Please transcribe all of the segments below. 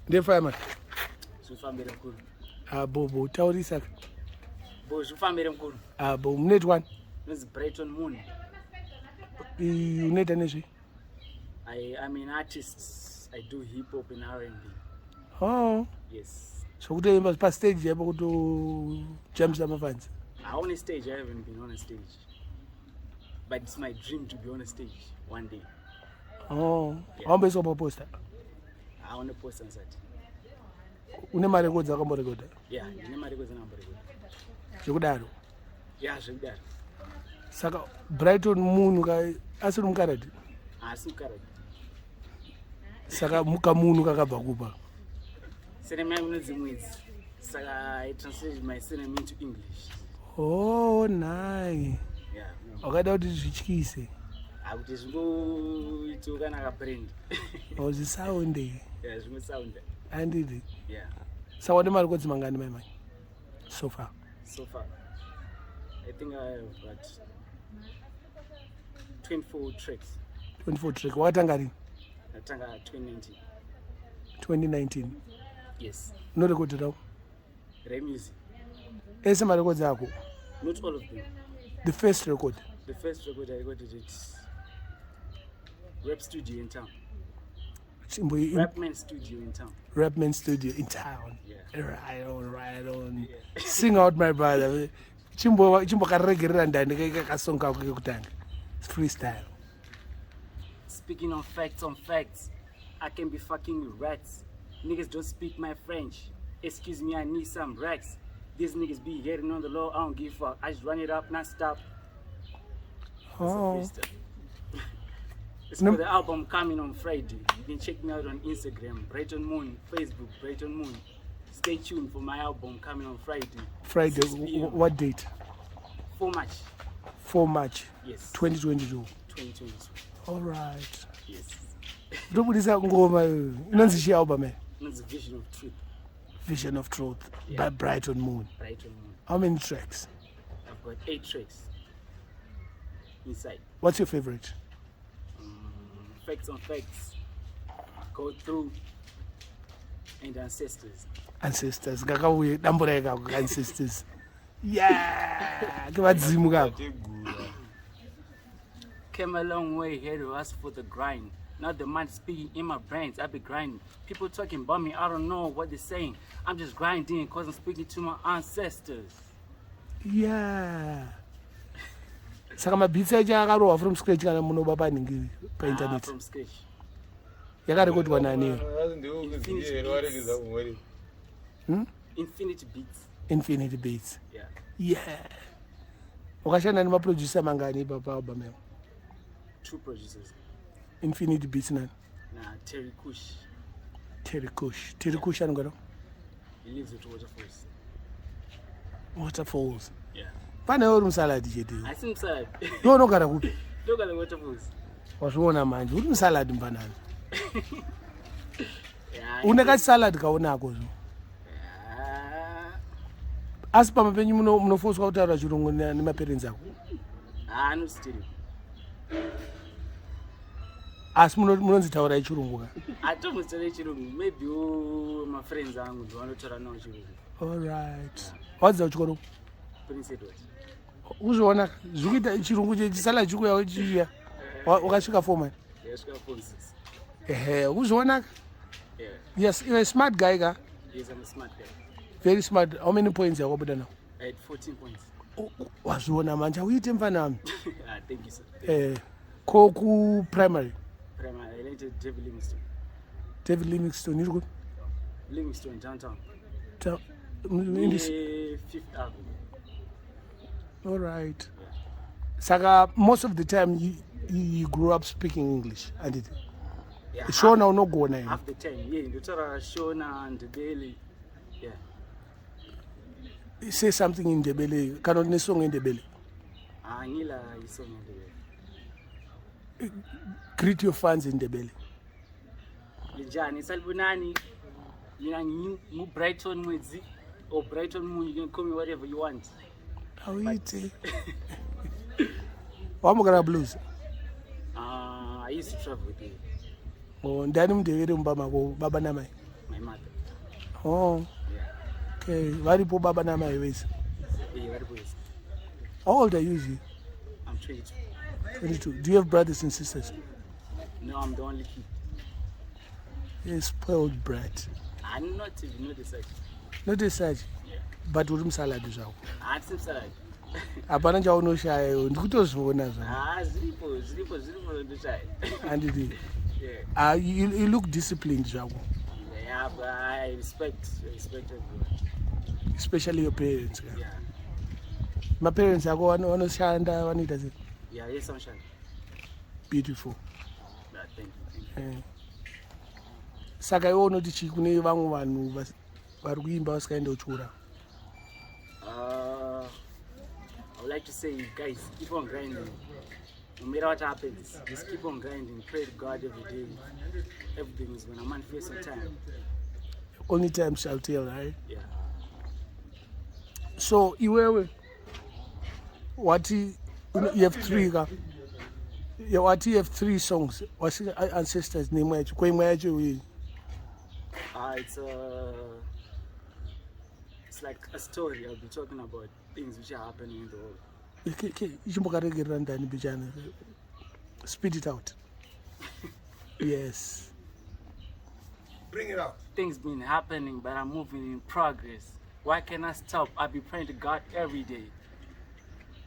Ndefama. Zvifambire mukuru. Bobo taurisa. Bo zvifambire mukuru. Bo mnet one. This Brighton Moon. Unoita nezvi? I'm an artist. I do hip hop and R&B. Oh. Yes. So kutoimba pa stage yabo kuto jams amafans. On a stage, I haven't been on a stage. But it's my dream to be on a stage one day. Oh. Wamba iso poster. I want to post on that. Une mari kodza akamborekoda? Yeah, une mari kodza akamborekoda. Zvekudaro? Yeah, zvekudaro. Saka Brighton Moon asiri mukarati? Asi mukarati. Saka mukamunhu kakabva kupa? Surname yangu inonzi Mwedzi. Saka I translated my surname into English. Oh, nice. Yeah. Wakada kuti zvityise? Akuti zvingoito kana kabrand. Oh, zvisaunde. Yeah, zvingosaunda. Andidi? Yeah. Saka wade mari kodzi mangani mai? So far? So far. I think I have got 24 tracks. 24 tracks. Wakatanga rini? Natanga 2019. 2019? Yes. No record now? Ray Music. Ese marecords ako? Not all of them. The first record? The first record I recorded it Rap Studio in town. Rapman Studio in town. Rapman Studio in town. Yeah. Right on. Yeah. Sing out, my brother. Chimbo karegerera ndani kasong kako kekutanga. Freestyle. Speaking on facts, I can be fucking with rats. Niggas don't speak my French. Excuse me, I need some racks. These niggas be hating on the law, I don't give a fuck. I just run it up, not stop. Oh. It's for the album coming on Friday. You can check me out on Instagram, Brighton Moon, Facebook, Brighton Moon. Stay tuned for my album coming on Friday. Friday, what date? 4 March. 4 March? Yes. 2022? 2022. All right. Yes. Ndobudisa ngoma inonzi chi album eh? It's Vision of Truth. Vision of Truth, yeah. By Brighton Moon. Brighton Moon. How many tracks? I've got 8 tracks inside. What's your favorite? Facts on Facts, Go Through, and Ancestors. Ancestors. Kakauye dambura kako ancestors. Yeah. Kevadzimu kako. Came a long way here to ask for the grind. Now the mind speaking in my brains, I be grinding. People talking about me, I don't know what they're saying. I'm just grinding because I'm speaking to my ancestors. Yeah. Saka mabitsi acho akarohwa from scratch kana munoba paningi painternet? From scratch. Yakarekodwa nani? Infinity Beats. Infinity Beats. Yeah. Yeah. Wakashanda nemaproducer mangani papa album yako? 2 producers. Infinity Beats nani? Terry Kush. Terry Kush anogara? He lives at Waterfalls. Waterfalls. Yeah. Pane uri musaladi chete? Asi musaladi. Iwe unogara kupi? Ndogara Waterfalls. Wazviona manje uri musaladi mbanani? Une kachisaladi kaonako zvo? Asi pama penyu munofoswa kutaura chirungu nemaparents ako? Anostiri. Asi munonzi taurai chirungu ka? Atomutaura chirungu, maybe my friends angu ndovanotaura nawo chirungu. All right. Wadzidza kuchikoro? Prince Edward. Uzviona zvikuita chirungu chisala chikuya chiya. Wakasvika 4 man? Ndakasvika form 6. Ehe, uzviona? Yeah. Yes, you're a smart guy ka? Yes, I'm a smart guy. Very smart. How many points yawabuda now? I had 14 points. Wazviona manje uite mfanami. Thank you sir. Ku primary? Primary, I went to David Livingstone. David Livingstone, iri ku? Livingstone, downtown. In this 5th Avenue. All right. Yeah. Saka, most of the time you grew up speaking English, and it. Yeah, Shona unogona. Half the time, yeah. Ndotaura Shona and Ndebele. Yeah. Say something in Ndebele. Kana une song in Ndebele? Ngila isong in Ndebele. Greet your fans in Ndebele. Linjani, salibunani. Mina ngu Brighton Mwedzi or Brighton Moon. You can call me whatever you want. How it? Wamugara blues. I used to travel with you. Oh, ndani mndevere mbama ko baba na mai. My mother. Oh, Yeah. okay. Varipo baba na mai vese. Yeah, what was? How old are you? Zee? I'm 22. 22. Do you have brothers and sisters? No, I'm the only kid. You're a spoiled brat. I'm not even noticed such. Not as such, Yeah. but uri musaladi zvako. I'm still sad. Hapana chaunoshaya ndikutozviona zvako. Zilipo ndo shy. Handidi. Yeah. You look disciplined zvako. Yeah, but I respect everyone. Especially your parents. Yeah. My parents ako vanoshanda vanoita sei? Yeah, yes, I'm shy. Beautiful. Yeah, thank you. Saka iwe unoti chii kune vamwe vanhu vari kuimba vasikaenda kuchikora? I would like to say, guys, keep on grinding. No matter what happens, just keep on grinding. Pray to God every day. Everything is going to manifest in time. Only time shall tell, right? Yeah. So, iwewe, you have three, you have three songs. What's your ancestors' name? It's like a story. I'll be talking about things which are happening in the world. Spit it out. Yes. Bring it out. Things been happening, but I'm moving in progress. Why can't I stop? I'll be praying to God every day.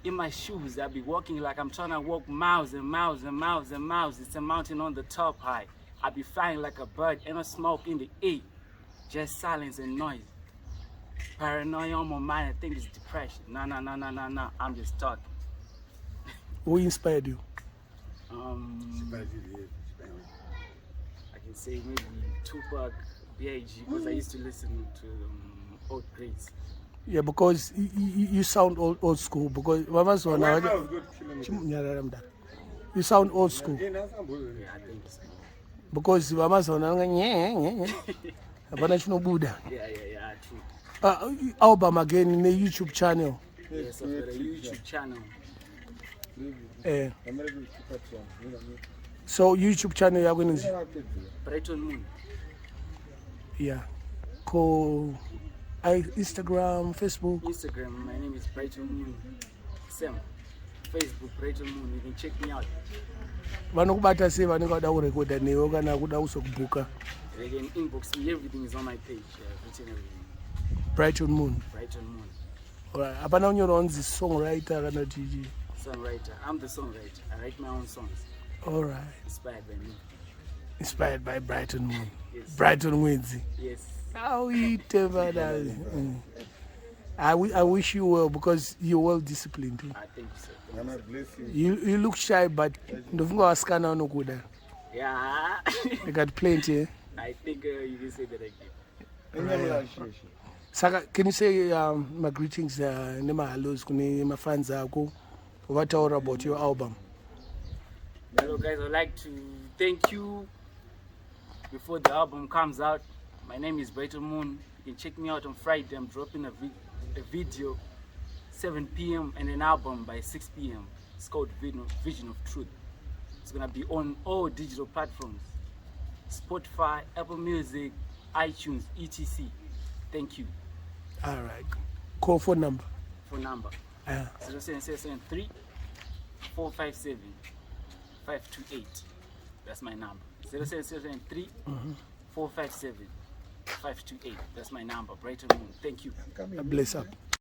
In my shoes, I'll be walking like I'm trying to walk miles and miles and miles and miles. It's a mountain on the top high. I'll be flying like a bird and a smoke in the air. Just silence and noise. Paranoia on my mind, I think it's depression. Nah, I'm just talking. Who inspired you? I can say maybe Tupac, B.I.G. because I used to listen to old greats. Yeah, because you sound old school. Because you sound old school. Yeah, I think so. Because Buddha. Yeah, true. Album again in the YouTube channel. Yes, I've got a YouTube channel. So YouTube channel you're going to Brighton Moon. Yeah. Call Instagram, Facebook. Instagram, my name is Brighton Moon. Same. Facebook, Brighton Moon. You can check me out. Vanokubata sei vanenge vada kurekodha newe kana kuda kuzokubuka? They can inbox me. Everything is on my page. Written everything. Brighton Moon. Brighton Moon. Alright. Hapana unyora unzi songwriter kana TG? Songwriter. I'm the songwriter. I write my own songs. Alright. Inspired by me. Inspired by Brighton Moon. Yes. Brighton Mwedzi. Yes. I wish you well because you're well disciplined too. I think so. You look shy, but ndofunga wasikana vanokuda. Yeah. I got plenty. I think you can say that again. Saka, can you say my greetings nema hellos kune my fans ako uvataura about your album? Hello guys, I'd like to thank you. Before the album comes out, my name is Brighton Moon. You can check me out on Friday. I'm dropping a video 7 p.m. and an album by 6 p.m. It's called Vision of Truth. It's gonna be on all digital platforms: Spotify, Apple Music, iTunes, etc. Thank you. All right. Call phone number. Phone number 0773 457 528. That's my number. 0773 457 528. That's my number. Brighton Moon. Thank you. Bless up.